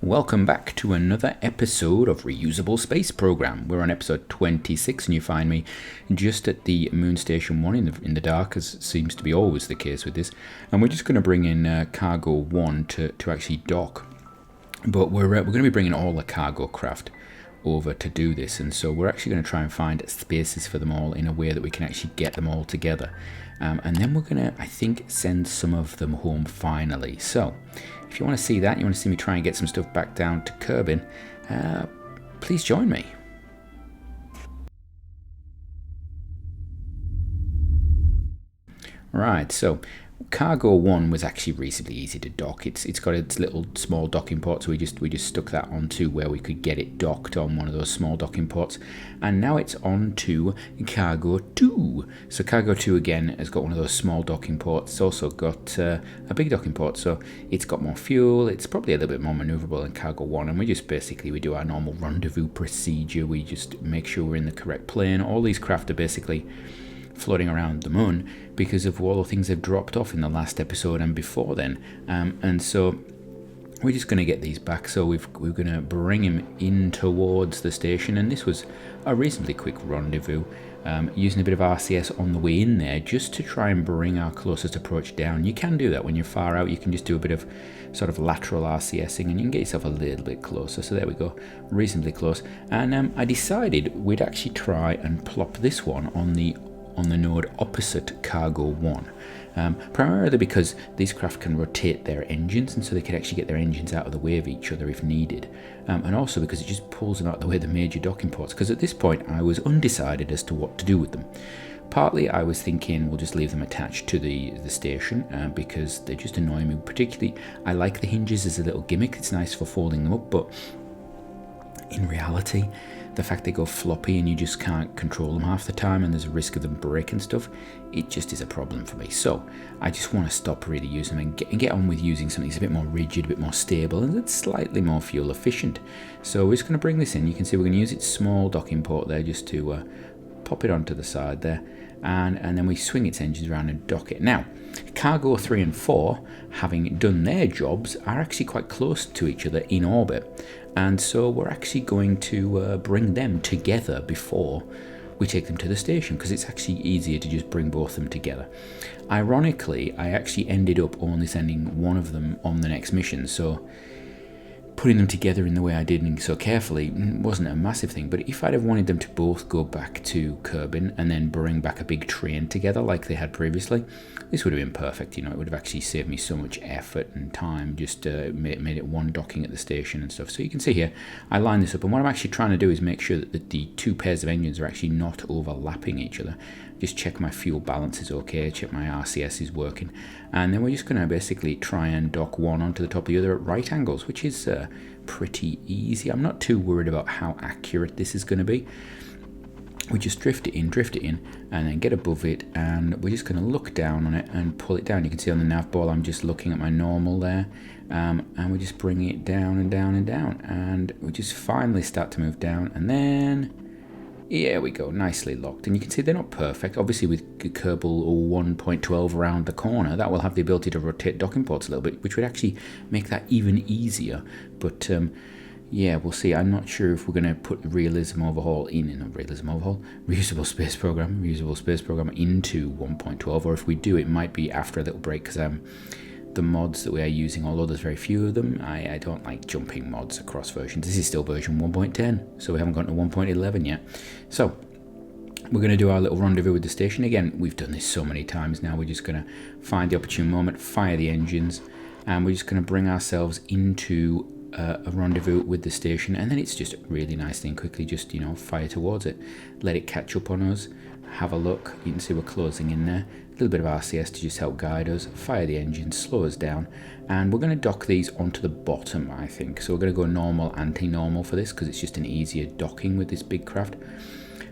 Welcome back to another episode of Reusable Space Program. We're on episode 26 and you find me just at the Moon Station 1 in the dark, as seems to be always the case with this. And we're just going to bring in Cargo 1 to actually dock. But we're going to be bringing all the cargo craft over to do this, and so we're actually going to try and find spaces for them all in a way that we can actually get them all together. And then we're going to, I think, send some of them home finally. So if you want to see that, you want to see me try and get some stuff back down to Kerbin, please join me. Right, so Cargo 1 was actually reasonably easy to dock. It's got its little small docking port, so we just stuck that onto where we could get it docked on one of those small docking ports. And now it's on to Cargo 2. So Cargo 2 again has got one of those small docking ports. It's also got a big docking port, so it's got more fuel. It's probably a little bit more maneuverable than Cargo 1. And we do our normal rendezvous procedure. We just make sure we're in the correct plane. All these craft are basically floating around the moon because of all the things they've dropped off in the last episode and before then, and so we're just going to get these back. So we're going to bring him in towards the station, and this was a reasonably quick rendezvous, using a bit of RCS on the way in there just to try and bring our closest approach down. You can do that when you're far out. You can just do a bit of sort of lateral RCSing and you can get yourself a little bit closer. So there we go, reasonably close. And I decided we'd actually try and plop this one on the node opposite Cargo 1, primarily because these craft can rotate their engines, and so they can actually get their engines out of the way of each other if needed, and also because it just pulls them out of the way of the major docking ports, because at this point I was undecided as to what to do with them. Partly I was thinking we'll just leave them attached to the station, because they just annoy me. Particularly I like the hinges as a little gimmick. It's nice for folding them up, but in reality the fact they go floppy and you just can't control them half the time and there's a risk of them breaking stuff, it just is a problem for me. So I just want to stop really using them and get on with using something that's a bit more rigid, a bit more stable, and that's slightly more fuel efficient. So we're just going to bring this in. You can see we're going to use its small docking port there just to pop it onto the side there, and then we swing its engines around and dock it. Now Cargo 3 and 4, having done their jobs, are actually quite close to each other in orbit, and so we're actually going to bring them together before we take them to the station, because it's actually easier to just bring both of them together. Ironically, I actually ended up only sending one of them on the next mission, so putting them together in the way I did and so carefully wasn't a massive thing. But if I'd have wanted them to both go back to Kerbin and then bring back a big train together like they had previously, this would have been perfect. It would have actually saved me so much effort and time, just made it one docking at the station and stuff. So you can see here I line this up, and what I'm actually trying to do is make sure that the two pairs of engines are actually not overlapping each other. Just check my fuel balance is okay, check my RCS is working, and then we're just going to basically try and dock one onto the top of the other at right angles, which is pretty easy. I'm not too worried about how accurate this is going to be. We just drift it in, and then get above it, and we're just going to look down on it and pull it down. You can see on the nav ball I'm just looking at my normal there, and we just bring it down and down and down, and we just finally start to move down, and then here we go, nicely locked. And you can see they're not perfect. Obviously with Kerbal 1.12 around the corner, that will have the ability to rotate docking ports a little bit, which would actually make that even easier. But yeah, we'll see. I'm not sure if we're going to put Reusable Space Program into 1.12, or if we do, it might be after a little break, because the mods that we are using, although there's very few of them, I don't like jumping mods across versions. This is still version 1.10, so we haven't gotten to 1.11 yet. So we're going to do our little rendezvous with the station. Again, we've done this so many times now. We're just going to find the opportune moment, fire the engines, and we're just going to bring ourselves into a rendezvous with the station, and then it's just a really nice thing. Quickly just fire towards it, let it catch up on us, have a look. You can see we're closing in there. A little bit of RCS to just help guide us, fire the engine, slow us down, and we're going to dock these onto the bottom, I think. So we're going to go normal, anti-normal for this, because it's just an easier docking with this big craft.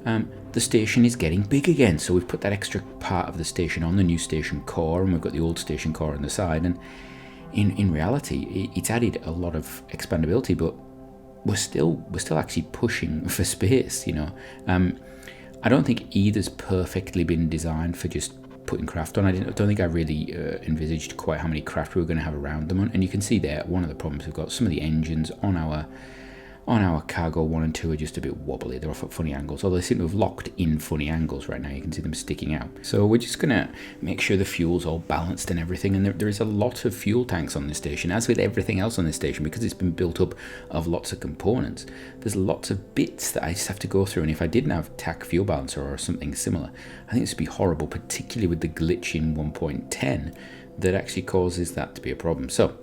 The station is getting big again, so we've put that extra part of the station on the new station core, and we've got the old station core on the side, and in reality it's added a lot of expandability, but we're still actually pushing for space. I don't think either's perfectly been designed for just putting craft on. I don't think I really envisaged quite how many craft we were going to have around the Mun. And you can see there, one of the problems we've got, some of the engines on our cargo 1 and 2 are just a bit wobbly. They're off at funny angles, although they seem to have locked in funny angles right now. You can see them sticking out. So we're just going to make sure the fuel's all balanced and everything. And there is a lot of fuel tanks on this station, as with everything else on this station, because it's been built up of lots of components. There's lots of bits that I just have to go through. And if I didn't have TAC fuel balancer or something similar, I think this would be horrible, particularly with the glitch in 1.10 that actually causes that to be a problem. So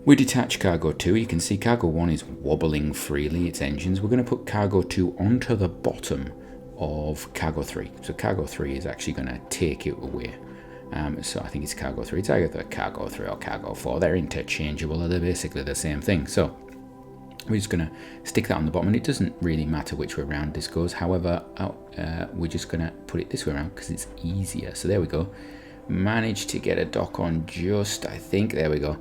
we detach cargo 2. You can see cargo 1 is wobbling freely, its engines. We're going to put cargo 2 onto the bottom of cargo 3. So cargo 3 is actually going to take it away. So I think it's cargo 3. It's either cargo 3 or cargo 4. They're interchangeable. They're basically the same thing. So we're just going to stick that on the bottom, and it doesn't really matter which way around this goes. However, we're just going to put it this way around because it's easier. So there we go. Managed to get a dock on just, I think. There we go.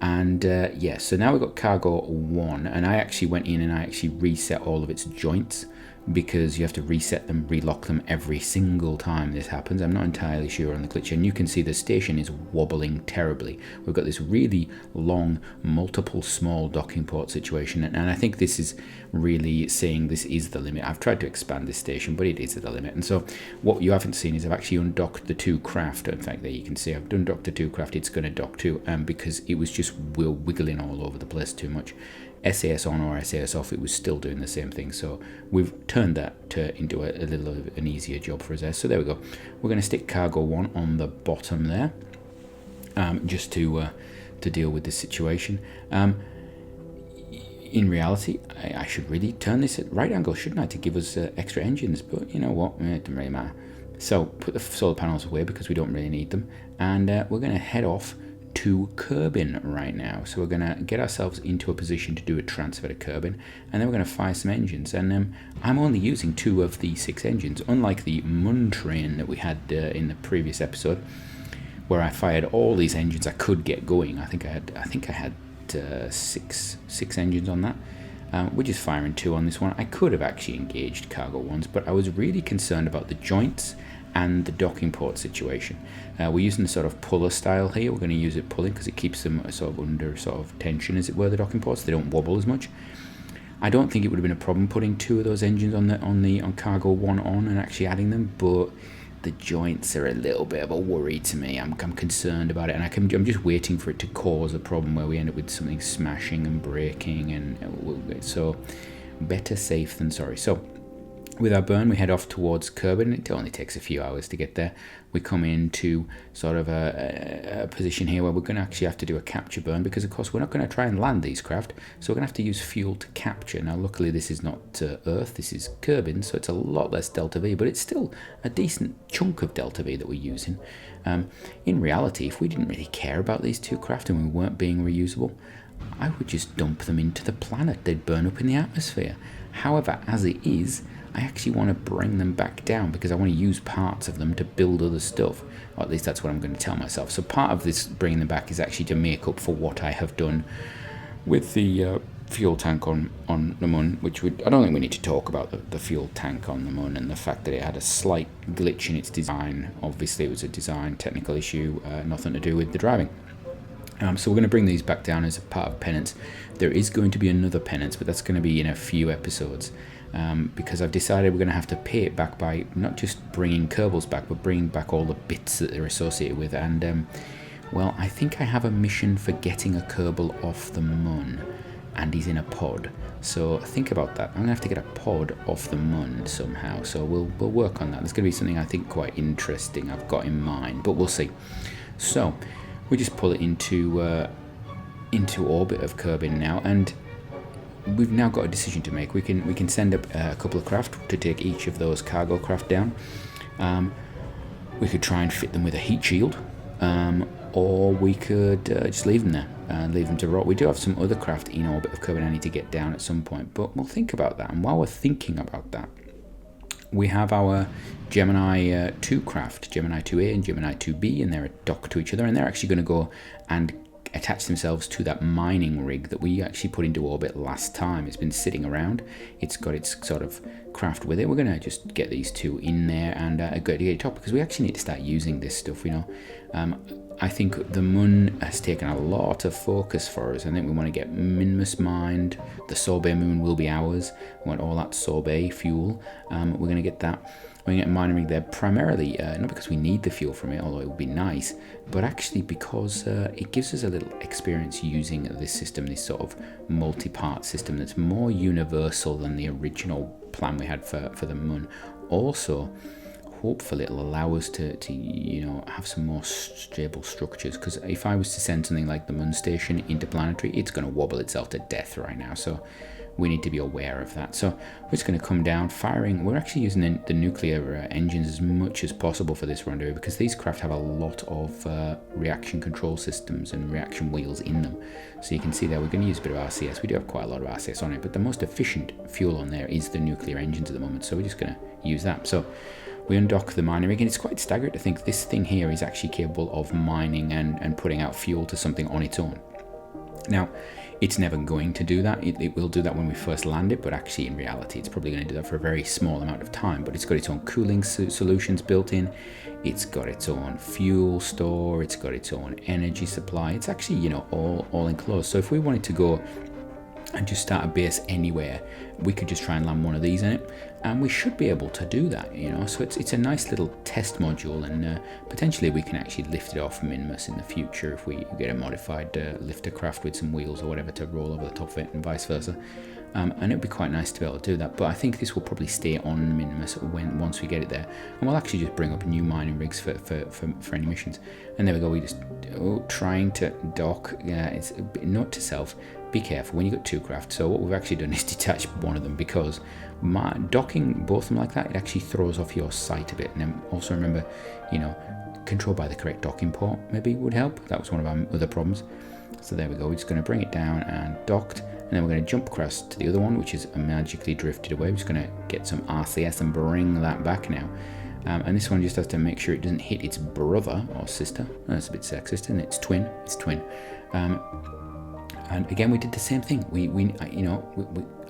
And yeah, so now we've got cargo 1, and I actually went in and I actually reset all of its joints, because you have to reset them, relock them every single time this happens. I'm not entirely sure on the glitch, and you can see the station is wobbling terribly. We've got this really long, multiple small docking port situation, and I think this is really saying this is the limit. I've tried to expand this station, but it is at the limit. And so what you haven't seen is I've actually undocked the 2 craft. In fact, there you can see I've undocked the 2 craft. It's going to dock 2 because it was just wiggling all over the place too much. SAS on or SAS off, it was still doing the same thing. So we've turned that into a little of an easier job for us there. So there we go. We're going to stick cargo 1 on the bottom there, just to deal with this situation. In reality, I should really turn this at right angle, shouldn't I, to give us extra engines? But you know what, it doesn't really matter. So put the solar panels away because we don't really need them, and we're going to head off to Kerbin right now. So we're going to get ourselves into a position to do a transfer to Kerbin, and then we're going to fire some engines. And I'm only using 2 of the 6 engines, unlike the Mun train that we had in the previous episode, where I fired all these engines I could get going. I think I had 6 engines on that. We're just firing 2 on this one. I could have actually engaged cargo 1s, but I was really concerned about the joints and the docking port situation. We're using the sort of puller style here. We're going to use it pulling because it keeps them sort of under sort of tension, as it were, the docking ports. They don't wobble as much. I don't think it would have been a problem putting 2 of those engines on cargo 1 on and actually adding them, but the joints are a little bit of a worry to me. I'm concerned about it, and I'm just waiting for it to cause a problem where we end up with something smashing and breaking, and so better safe than sorry. So with our burn, we head off towards Kerbin. It only takes a few hours to get there. We come into sort of a position here where we're going to actually have to do a capture burn, because of course we're not going to try and land these craft, so we're going to have to use fuel to capture. Now luckily this is not Earth, this is Kerbin, so it's a lot less delta V, but it's still a decent chunk of delta V that we're using. In reality, if we didn't really care about these 2 craft and we weren't being reusable, I would just dump them into the planet. They'd burn up in the atmosphere. However, as it is, I actually want to bring them back down because I want to use parts of them to build other stuff. Or at least that's what I'm going to tell myself. So part of this bringing them back is actually to make up for what I have done with the fuel tank on the Mun, which I don't think we need to talk about the fuel tank on the Mun and the fact that it had a slight glitch in its design. Obviously it was a design technical issue, nothing to do with the driving. So we're going to bring these back down as a part of penance. There is going to be another penance, but that's going to be in a few episodes. Because I've decided we're going to have to pay it back by not just bringing Kerbals back, but bringing back all the bits that they're associated with. And, well, I think I have a mission for getting a Kerbal off the Mun, and he's in a pod. So think about that. I'm going to have to get a pod off the Mun somehow. So we'll work on that. There's going to be something I think quite interesting I've got in mind, but we'll see. So we just pull it into orbit of Kerbin now, and we've now got a decision to make. We can send up a couple of craft to take each of those cargo craft down. We could try and fit them with a heat shield, or we could just leave them there and leave them to rot. We do have some other craft in orbit of Kerbin I need to get down at some point, but we'll think about that. And while we're thinking about that, we have our Gemini 2 craft, Gemini 2A and Gemini 2B, and they're docked to each other, and they're actually going to go and attach themselves to that mining rig that we actually put into orbit last time. It's been sitting around. It's got its sort of craft with it. We're going to just get these two in there and get it up, because we actually need to start using this stuff, I think the moon has taken a lot of focus for us. I think we want to get Minmus mined. The sorbet moon will be ours. We want all that sorbet fuel. We're going to get that. We're going to get a mining rig there primarily, not because we need the fuel from it, although it would be nice, but actually because it gives us a little experience using this system, this sort of multi-part system that's more universal than the original plan we had for the moon. Also, hopefully it'll allow us to have some more stable structures, because if I was to send something like the moon station interplanetary, it's going to wobble itself to death right now, so we need to be aware of that. So we're just going to come down firing. We're actually using the nuclear engines as much as possible for this rendezvous, because these craft have a lot of reaction control systems and reaction wheels in them. So you can see there we're going to use a bit of RCS. We do have quite a lot of RCS on it, but the most efficient fuel on there is the nuclear engines at the moment, so we're just going to use that. So we undock the mining rig, and it's quite staggering to think this thing here is actually capable of mining and putting out fuel to something on its own. Now, it's never going to do that. It will do that when we first land it, but actually in reality it's probably going to do that for a very small amount of time. But it's got its own cooling solutions built in, it's got its own fuel store, it's got its own energy supply. It's actually all enclosed. So if we wanted to go and just start a base anywhere, we could just try and land one of these in it, and we should be able to do that, so it's a nice little test module, and potentially we can actually lift it off Minmus in the future if we get a modified lifter craft with some wheels or whatever to roll over the top of it, and vice versa. And it'd be quite nice to be able to do that, but I think this will probably stay on Minmus once we get it there, and we'll actually just bring up new mining rigs for any missions. And there we go. We just trying to dock. It's a bit, note to self: be careful when you got two craft. So what we've actually done is detach one of them, because docking both of them like that, it actually throws off your sight a bit. And then also remember, control by the correct docking port maybe would help. That was one of our other problems. So there we go. We're just going to bring it down and docked, and then we're going to jump across to the other one, which is magically drifted away. We're just going to get some RCS and bring that back now. And this one just has to make sure it doesn't hit its brother or sister. Oh, that's a bit sexist, isn't it? It's twin. And again, we did the same thing. We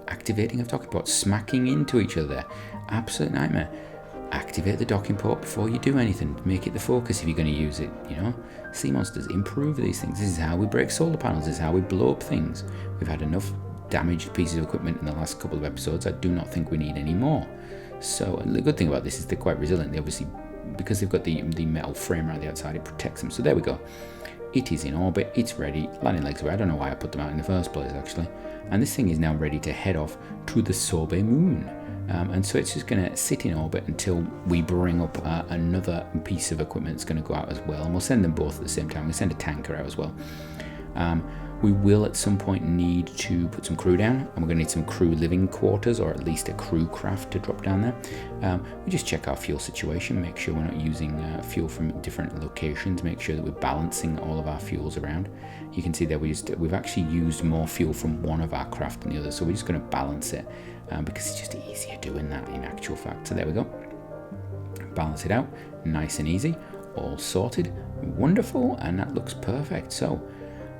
activating of docking ports, smacking into each other there. Absolute nightmare. Activate the docking port before you do anything. Make it the focus if you're going to use it. Sea monsters, improve these things. This is how we break solar panels. This is how we blow up things. We've had enough damaged pieces of equipment in the last couple of episodes. I do not think we need any more. So the good thing about this is they're quite resilient. They obviously, because they've got the metal frame around the outside, it protects them. So there we go. It is in orbit, it's ready, landing legs away. I don't know why I put them out in the first place, actually. And this thing is now ready to head off to the sorbet moon. And so it's just going to sit in orbit until we bring up another piece of equipment that's going to go out as well. And we'll send them both at the same time. We'll send a tanker out as well. We will at some point need to put some crew down, and we're going to need some crew living quarters, or at least a crew craft to drop down there. We just check our fuel situation, make sure we're not using fuel from different locations, make sure that we're balancing all of our fuels around. You can see there we've actually used more fuel from one of our craft than the other, so we're just going to balance it because it's just easier doing that in actual fact. So there we go. Balance it out, nice and easy, all sorted, wonderful, and that looks perfect. So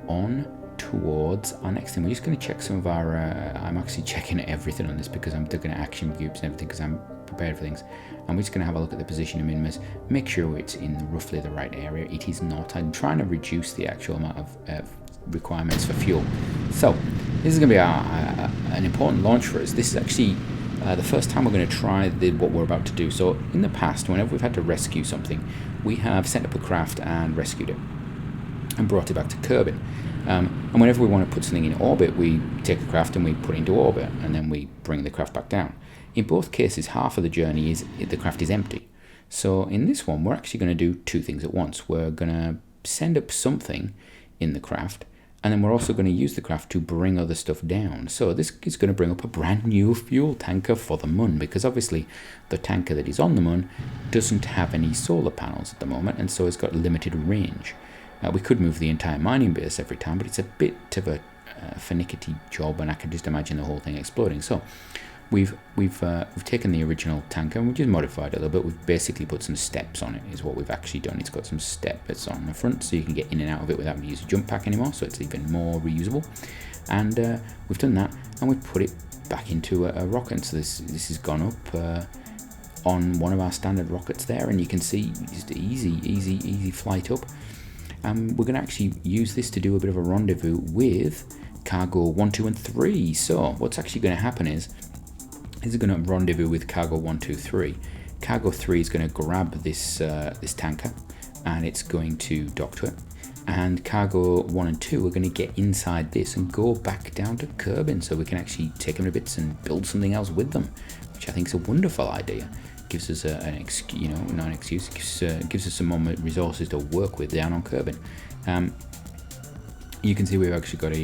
on towards our next thing. We're just going to check some of our I'm actually checking everything on this because I'm looking at action groups and everything because I'm prepared for things, and we're just going to have a look at the position of Minmus, make sure it's in roughly the right area. It is not. I'm trying to reduce the actual amount of requirements for fuel. So this is going to be an important launch for us. This is actually the first time we're going to try what we're about to do. So in the past, whenever we've had to rescue something, we have sent up a craft and rescued it and brought it back to Kerbin. And whenever we want to put something in orbit, we take a craft and we put it into orbit, and then we bring the craft back down. In both cases, half of the journey is the craft is empty. So in this one, we're actually going to do two things at once. We're going to send up something in the craft, and then we're also going to use the craft to bring other stuff down. So this is going to bring up a brand new fuel tanker for the moon, because obviously the tanker that is on the moon doesn't have any solar panels at the moment, and so it's got limited range. We could move the entire mining base every time, but it's a bit of a finicky job, and I can just imagine the whole thing exploding. So we've taken the original tanker and we've just modified it a little bit. We've basically put some steps on it, is what we've actually done. It's got some steps on the front, so you can get in and out of it without having to use a jump pack anymore, so it's even more reusable. And we've done that, and we've put it back into a rocket. So this has gone up on one of our standard rockets there, and you can see just easy flight up. We're going to actually use this to do a bit of a rendezvous with cargo 1, 2, and 3. So what's actually going to happen is going to rendezvous with cargo 1, 2, 3. Cargo 3 is going to grab this this tanker, and it's going to dock to it. And cargo 1 and 2 are going to get inside this and go back down to Kerbin, so we can actually take them to bits and build something else with them, which I think is a wonderful idea. Gives us an excuse, not an excuse. Gives us some more resources to work with down on Kerbin. You can see we've actually got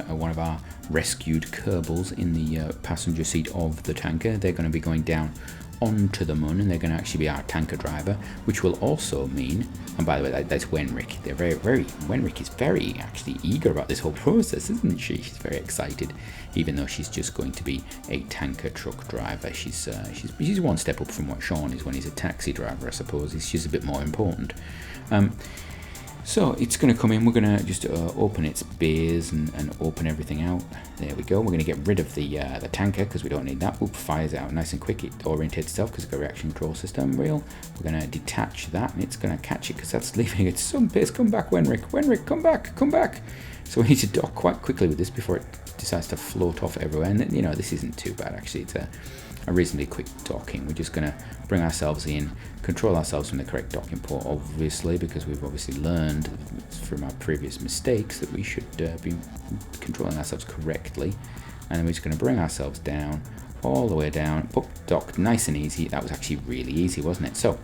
one of our rescued Kerbals in the passenger seat of the tanker. They're going to be going down onto the moon, and they're going to actually be our tanker driver, which will also mean, and by the way, that's Wenrick. They're Wenrick is very actually eager about this whole process, isn't she? She's very excited, even though she's just going to be a tanker truck driver. She's one step up from what Sean is when he's a taxi driver, I suppose. She's a bit more important. So it's going to come in. We're going to just open its bays and open everything out. There we go. We're going to get rid of the tanker because we don't need that. Oop, fires out nice and quick. It orientates itself because it's got a reaction control system wheel. We're going to detach that, and it's going to catch it because that's leaving it some pace. Come back, Wenrick. Wenrick, come back. So we need to dock quite quickly with this before it decides to float off everywhere. And this isn't too bad actually. It's a reasonably quick docking. We're just going to bring ourselves in, control ourselves from the correct docking port, obviously, because we've obviously learned from our previous mistakes that we should be controlling ourselves correctly. And then we're just going to bring ourselves down, all the way down, docked nice and easy. That was actually really easy, wasn't it? So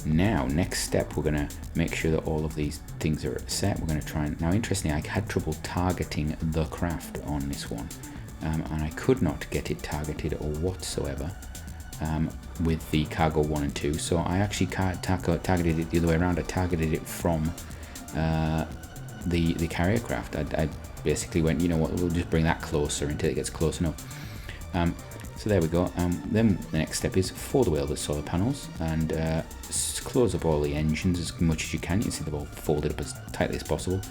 now, next step, we're going to make sure that all of these things are set. We're going to try and, now interestingly, I had trouble targeting the craft on this one. And I could not get it targeted or whatsoever with the cargo 1 and 2, so I actually targeted it the other way around. I targeted it from the carrier craft. I basically went, you know what, we'll just bring that closer until it gets close enough. So there we go. Then the next step is fold away all the solar panels and close up all the engines as much as you can. You can see they're all folded up as tightly as possible.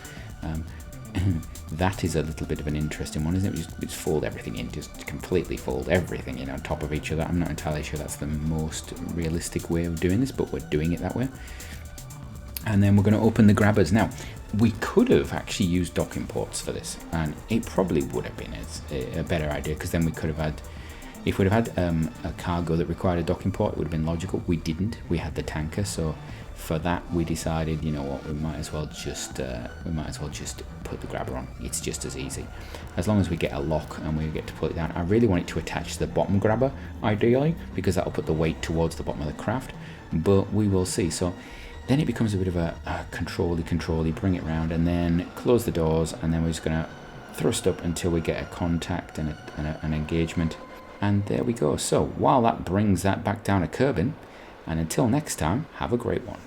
That is a little bit of an interesting one, isn't it? Just fold everything in, just completely fold everything in on top of each other. I'm not entirely sure that's the most realistic way of doing this, but we're doing it that way. And then we're going to open the grabbers. Now, we could have actually used docking ports for this, and it probably would have been a better idea, because then we could have had, if we'd have had a cargo that required a docking port, it would have been logical. We didn't. We had the tanker, so for that we decided, you know what, we might as well just put the grabber on. It's just as easy, as long as we get a lock and we get to pull it down. I really want it to attach to the bottom grabber, ideally, because that'll put the weight towards the bottom of the craft, but we will see. So then it becomes a bit of a control-y, bring it round, and then close the doors, and then we're just going to thrust up until we get a contact and an engagement. And there we go. So while that brings that back down to Kerbin, and until next time, have a great one.